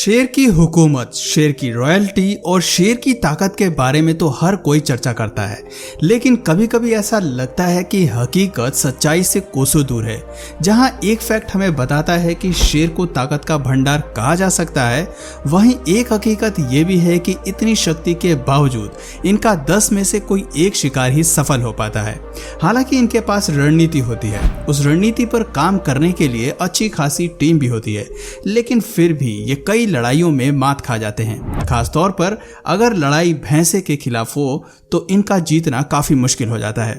शेर की हुकूमत, शेर की रॉयल्टी और शेर की ताकत के बारे में तो हर कोई चर्चा करता है, लेकिन कभी कभी ऐसा लगता है कि हकीकत सच्चाई से कोसों दूर है। जहां एक फैक्ट हमें बताता है कि शेर को ताकत का भंडार कहा जा सकता है, वहीं एक हकीकत ये भी है कि इतनी शक्ति के बावजूद इनका 10 में से कोई एक शिकार ही सफल हो पाता है। हालांकि इनके पास रणनीति होती है, उस रणनीति पर काम करने के लिए अच्छी खासी टीम भी होती है, लेकिन फिर भी ये कई लड़ाइयों में मात खा जाते हैं। खासतौर पर अगर लड़ाई भैंसे के खिलाफ हो तो इनका जीतना काफी मुश्किल हो जाता है।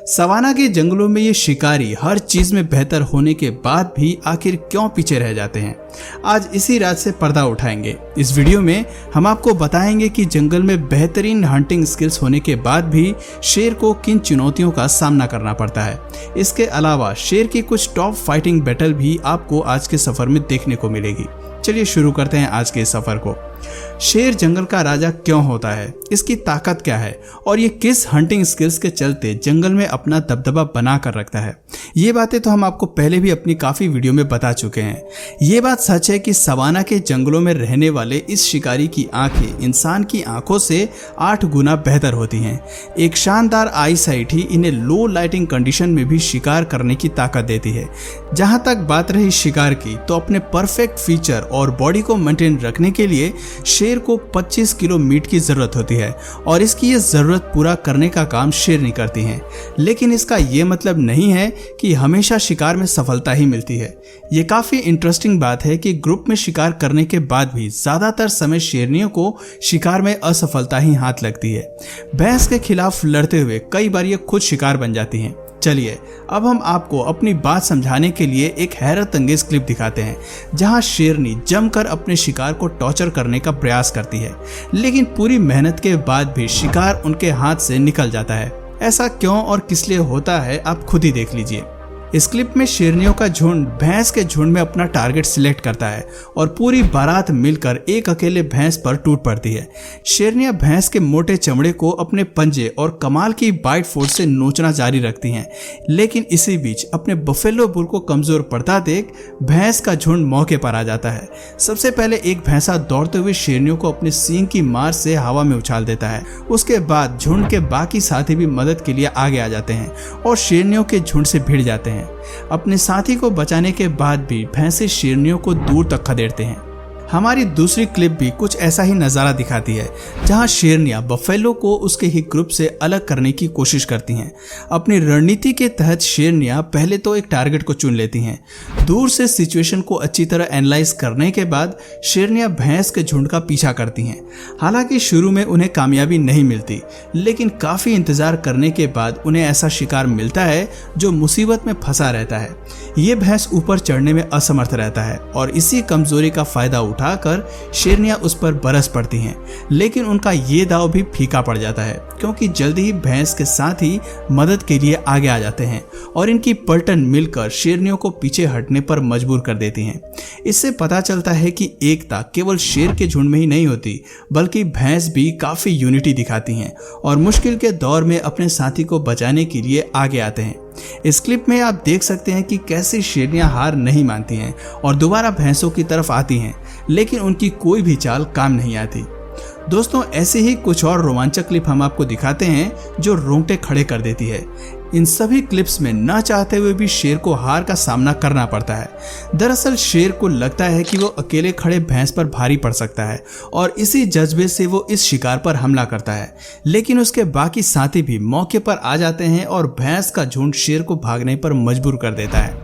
सवाना के जंगलों में ये शिकारी हर चीज में बेहतर होने के बाद भी आखिर क्यों पीछे रह जाते हैं, आज इसी राज से पर्दा उठाएंगे। इस वीडियो में हम आपको बताएंगे कि जंगल में बेहतरीन हंटिंग स्किल्स होने के बाद भी शेर को किन चुनौतियों का सामना करना पड़ता है। इसके अलावा शेर की कुछ टॉप फाइटिंग बैटल भी आपको आज के सफर में देखने को मिलेगी। चलिए शुरू करते हैं आज के सफर को। शेर जंगल का राजा क्यों होता है, इसकी ताकत क्या है और ये किस हंटिंग स्किल्स के चलते जंगल में अपना दबदबा बना कर रखता है, ये बातें तो हम आपको पहले भी अपनी काफी वीडियो में बता चुके हैं। ये बात सच है कि सवाना के जंगलों में रहने वाले इस शिकारी की आंखें इंसान की आंखों से 8 गुना बेहतर होती हैं। एक शानदार आई साइट ही इन्हें लो लाइटिंग कंडीशन में भी शिकार करने की ताकत देती है। जहां तक बात रही शिकार की, तो अपने परफेक्ट फीचर और बॉडी को मेंटेन रखने के लिए शेर को 25 किलो मीट की जरूरत होती है और इसकी ये जरूरत पूरा करने का काम शेरनी करती हैं। लेकिन इसका ये मतलब नहीं है कि हमेशा शिकार में सफलता ही मिलती है। ये काफी इंटरेस्टिंग बात है कि ग्रुप में शिकार करने के बाद भी ज्यादातर समय शेरनियों को शिकार में असफलता ही हाथ लगती है। भैंस के खिलाफ लड़ते हुए कई बार ये खुद शिकार बन जाती हैं। चलिए अब हम आपको अपनी बात समझाने के लिए एक हैरत अंगेज क्लिप दिखाते हैं, जहां शेरनी जमकर अपने शिकार को टॉर्चर करने का प्रयास करती है, लेकिन पूरी मेहनत के बाद भी शिकार उनके हाथ से निकल जाता है। ऐसा क्यों और किस लिए होता है, आप खुद ही देख लीजिए। इस क्लिप में शेरनियों का झुंड भैंस के झुंड में अपना टारगेट सिलेक्ट करता है और पूरी बारात मिलकर एक अकेले भैंस पर टूट पड़ती है। शेरनियां भैंस के मोटे चमड़े को अपने पंजे और कमाल की बाइट फोर्स से नोचना जारी रखती हैं, लेकिन इसी बीच अपने बफेलो बुल को कमजोर पड़ता देख भैंस का झुंड मौके पर आ जाता है। सबसे पहले एक भैंसा दौड़ते हुए शेरनियों को अपने सींग की मार से हवा में उछाल देता है। उसके बाद झुंड के बाकी साथी भी मदद के लिए आगे आ जाते हैं और शेरनियों के झुंड से भिड़ जाते हैं। अपने साथी को बचाने के बाद भी भैंसे शेरनियों को दूर तक खदेड़ते हैं। हमारी दूसरी क्लिप भी कुछ ऐसा ही नज़ारा दिखाती है, जहां शेरनियां बफेलो को उसके ही ग्रुप से अलग करने की कोशिश करती हैं। अपनी रणनीति के तहत शेरनियां पहले तो एक टारगेट को चुन लेती हैं। दूर से सिचुएशन को अच्छी तरह एनालाइज करने के बाद शेरनियां भैंस के झुंड का पीछा करती हैं। हालांकि शुरू में उन्हें कामयाबी नहीं मिलती, लेकिन काफ़ी इंतजार करने के बाद उन्हें ऐसा शिकार मिलता है जो मुसीबत में फंसा रहता है। ये भैंस ऊपर चढ़ने में असमर्थ रहता है और इसी कमजोरी का फायदा उठाकर शेरनियां उस पर बरस पड़ती हैं, लेकिन उनका ये दाव भी फीका पड़ जाता है, क्योंकि जल्दी ही भैंस के साथ ही मदद के लिए आगे आ जाते हैं और इनकी पलटन मिलकर शेरनियों को पीछे हटने पर मजबूर कर देती हैं। इससे पता चलता है कि एकता केवल शेर के झुंड में ही नहीं होती, बल्कि भैंस भी काफी यूनिटी दिखाती हैं और मुश्किल के दौर में अपने साथी को बचाने के लिए आगे आते हैं। इस क्लिप में आप देख सकते हैं कि कैसे शेरनियां हार नहीं मानती हैं और दोबारा भैंसों की तरफ आती हैं, लेकिन उनकी कोई भी चाल काम नहीं आती। दोस्तों, ऐसे ही कुछ और रोमांचक क्लिप हम आपको दिखाते हैं जो रोंगटे खड़े कर देती है। इन सभी क्लिप्स में ना चाहते हुए भी शेर को हार का सामना करना पड़ता है। दरअसल शेर को लगता है कि वो अकेले खड़े भैंस पर भारी पड़ सकता है और इसी जज्बे से वो इस शिकार पर हमला करता है, लेकिन उसके बाकी साथी भी मौके पर आ जाते हैं और भैंस का झुंड शेर को भागने पर मजबूर कर देता है।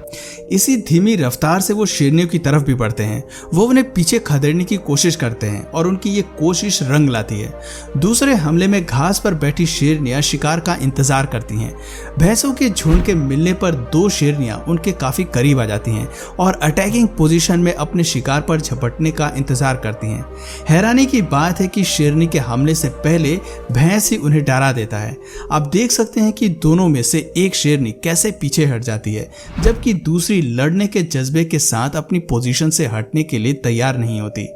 इसी धीमी रफ्तार से वो शेरनियों की तरफ भी बढ़ते हैं। वो उन्हें पीछे खदेड़ने की कोशिश करते हैं और उनकी ये कोशिश रंग लाती है। दूसरे हमले में घास पर बैठी शेरनियां शिकार का इंतजार करती हैं। भैंसों के झुंड के मिलने पर 2 शेरनियां उनके काफी करीब आ जाती हैं और अटैकिंग पोजीशन में अपने शिकार पर झपटने का इंतजार करती हैं। हैरानी की बात है कि शेरनी के हमले से पहले भैंस ही उन्हें डरा देता है। आप देख सकते हैं कि दोनों में से एक शेरनी कैसे पीछे हट जाती है, जबकि दूसरी बकरी लड़ने के जज्बे के साथ अपनी पोजीशन से हटने के लिए तैयार नहीं होती,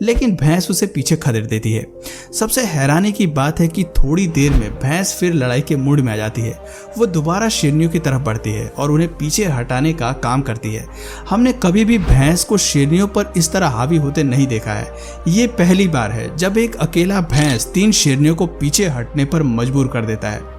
लेकिन भैंस उसे पीछे खदेड़ देती है। सबसे हैरानी की बात है कि थोड़ी देर में भैंस फिर लड़ाई के मूड में आ जाती है। वो दोबारा शेरनियों की तरफ बढ़ती है और उन्हें पीछे हटाने का काम करती है। हमने कभी भी भैंस को शेरनियों पर इस तरह हावी होते नहीं देखा है। ये पहली बार है जब एक अकेला भैंस 3 शेरनियों को पीछे हटने पर मजबूर कर देता है।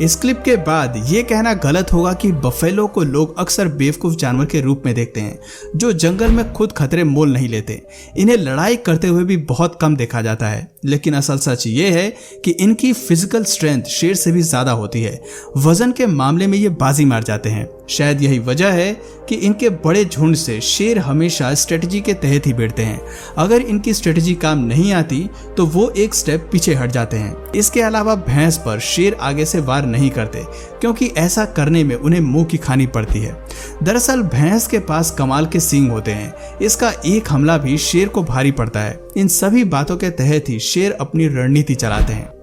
इस क्लिप के बाद ये कहना गलत होगा कि बफेलो को लोग अक्सर बेवकूफ जानवर के रूप में देखते हैं जो जंगल में खुद खतरे मोल नहीं लेते। इन्हें लड़ाई करते हुए भी बहुत कम देखा जाता है, लेकिन असल सच ये है कि इनकी फिजिकल स्ट्रेंथ शेर से भी ज्यादा होती है। वजन के मामले में ये बाजी मार जाते हैं। शायद यही वजह है कि इनके बड़े झुंड से शेर हमेशा स्ट्रेटजी के तहत ही भिड़ते हैं। अगर इनकी स्ट्रेटजी काम नहीं आती तो वो एक स्टेप पीछे हट जाते हैं। इसके अलावा भैंस पर शेर आगे से वार नहीं करते, क्योंकि ऐसा करने में उन्हें मुंह की खानी पड़ती है। दरअसल भैंस के पास कमाल के सींग होते हैं। इसका एक हमला भी शेर को भारी पड़ता है। इन सभी बातों के तहत ही शेर अपनी रणनीति चलाते हैं।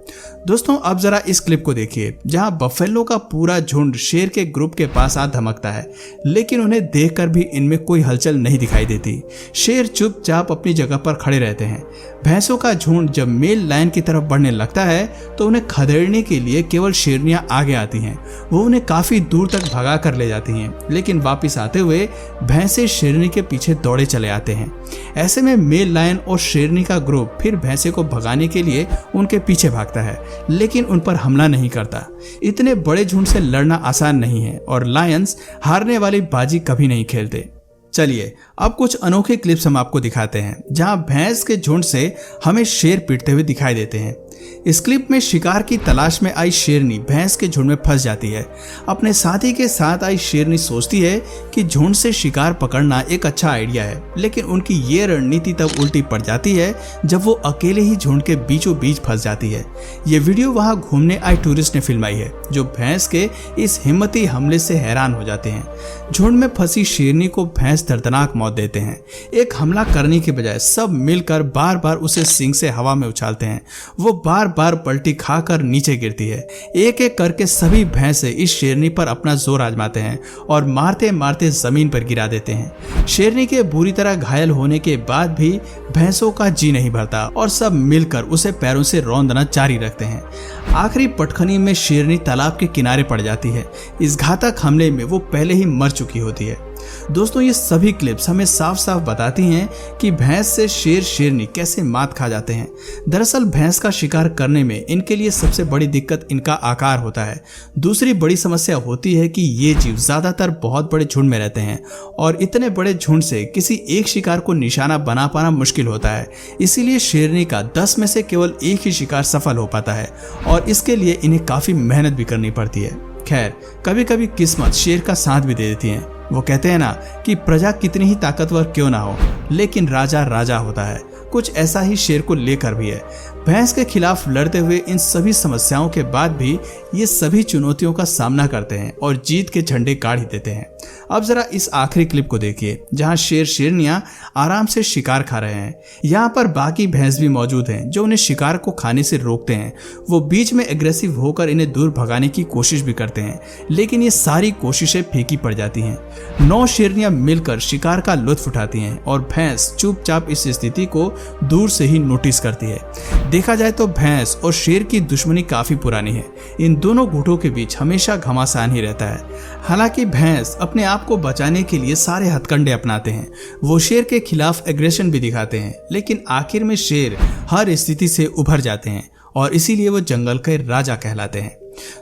दोस्तों, अब जरा इस क्लिप को देखिए जहां बफेलो का पूरा झुंड शेर के ग्रुप के पास आ धमकता है, लेकिन उन्हें देखकर भी इनमें कोई हलचल नहीं दिखाई देती। शेर चुपचाप अपनी जगह पर खड़े रहते हैं। भैंसों का झुंड जब मेल लाइन की तरफ बढ़ने लगता है तो उन्हें खदेड़ने के लिए केवल शेरनियां आगे आती हैं। वो उन्हें काफी दूर तक भगा कर ले जाती हैं, लेकिन वापिस आते हुए भैंसे शेरनी के पीछे दौड़े चले आते हैं। ऐसे में मेल लायन और शेरनी का ग्रुप फिर भैंसे को भगाने के लिए उनके पीछे भागता है, लेकिन उन पर हमला नहीं करता। इतने बड़े झुंड से लड़ना आसान नहीं है और लायंस हारने वाली बाजी कभी नहीं खेलते। चलिए अब कुछ अनोखे क्लिप्स हम आपको दिखाते हैं जहां भैंस के झुंड से हमें शेर पीटते हुए दिखाई देते हैं। इस क्लिप में शिकार की तलाश में आई शेरनी भैंस के झुंड में फंस जाती है। अपने साथी के साथ आई शेरनी सोचती है कि झुंड से शिकार पकड़ना एक अच्छा आइडिया है, लेकिन उनकी ये रणनीति तब उल्टी पड़ जाती है जब वो अकेले ही झुंड के बीचों बीच फंस जाती है। ये वीडियो वहां घूमने आए टूरिस्ट ने फिल्माई है, जो भैंस के इस हिम्मती हमले से हैरान हो जाते हैं। झुंड में फंसी शेरनी को भैंस दर्दनाक मौत देते हैं। एक हमला करने के बजाय सब मिलकर बार बार उसे सींग से हवा में उछालते हैं। वो बार बार पलटी खाकर नीचे गिरती है। एक एक करके सभी भैंसे इस शेरनी पर अपना जोर आजमाते हैं और मारते मारते जमीन पर गिरा देते हैं। शेरनी के बुरी तरह घायल होने के बाद भी भैंसों का जी नहीं भरता और सब मिलकर उसे पैरों से रौंदना जारी रखते हैं। आखिरी पटखनी में शेरनी तालाब के किनारे पड़ जाती है। इस घातक हमले में वो पहले ही मर चुकी होती है। दोस्तों, ये सभी क्लिप्स हमें साफ साफ बताती हैं कि भैंस से शेर शेरनी कैसे मात खा जाते हैं। दरअसल भैंस का शिकार करने में इनके लिए सबसे बड़ी दिक्कत इनका आकार होता है। दूसरी बड़ी समस्या होती है कि ये जीव ज्यादातर बहुत बड़े झुंड में रहते हैं और इतने बड़े झुंड से किसी एक शिकार को निशाना बना पाना मुश्किल होता है। इसीलिए शेरनी का 10 में से केवल एक ही शिकार सफल हो पाता है और इसके लिए इन्हें काफी मेहनत भी करनी पड़ती है। खैर, कभी कभी किस्मत शेर का साथ भी दे देती है। वो कहते हैं ना कि प्रजा कितनी ही ताकतवर क्यों ना हो, लेकिन राजा राजा होता है। कुछ ऐसा ही शेर को लेकर भी है। भैंस के खिलाफ लड़ते हुए इन सभी समस्याओं के बाद भी ये सभी चुनौतियों का सामना करते हैं और जीत के झंडे गाड़ ही देते हैं। अब जरा इस आखिरी क्लिप को देखिए जहां शेर शेरनियां आराम से शिकार खा रहे हैं। यहाँ पर बाकी भैंस भी मौजूद हैं जो उन्हें शिकार को खाने से रोकते हैं। वो बीच में एग्रेसिव होकर इन्हें दूर भगाने की कोशिश भी करते हैं, लेकिन ये सारी कोशिशें फीकी पड़ जाती हैं। 9 शेरनियां मिलकर शिकार का लुत्फ उठाती हैं और भैंस चुपचाप इस स्थिति को दूर से ही नोटिस करती है। देखा जाए तो भैंस और शेर की दुश्मनी काफी पुरानी है। इन दोनों गुटों के बीच हमेशा घमासान ही रहता है। हालांकि भैंस अपने आप को बचाने के लिए सारे हथकंडे अपनाते हैं। वो शेर के खिलाफ एग्रेशन भी दिखाते हैं, लेकिन आखिर में शेर हर स्थिति से उभर जाते हैं और इसीलिए वो जंगल के राजा कहलाते हैं।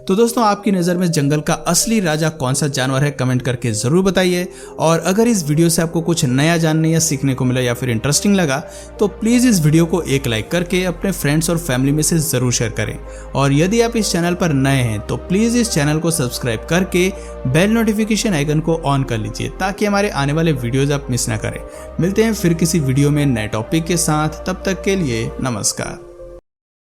तो दोस्तों, आपकी नज़र में जंगल का असली राजा कौन सा जानवर है, कमेंट करके ज़रूर बताइए। और अगर इस वीडियो से आपको कुछ नया जानने या सीखने को मिला या फिर इंटरेस्टिंग लगा तो प्लीज़ इस वीडियो को एक लाइक करके अपने फ्रेंड्स और फैमिली में से ज़रूर शेयर करें। और यदि आप इस चैनल पर नए हैं तो प्लीज़ इस चैनल को सब्सक्राइब करके बेल नोटिफिकेशन आइकन को ऑन कर लीजिए ताकि हमारे आने वाले वीडियोज़ आप मिस ना करें। मिलते हैं फिर किसी वीडियो में नए टॉपिक के साथ। तब तक के लिए नमस्कार।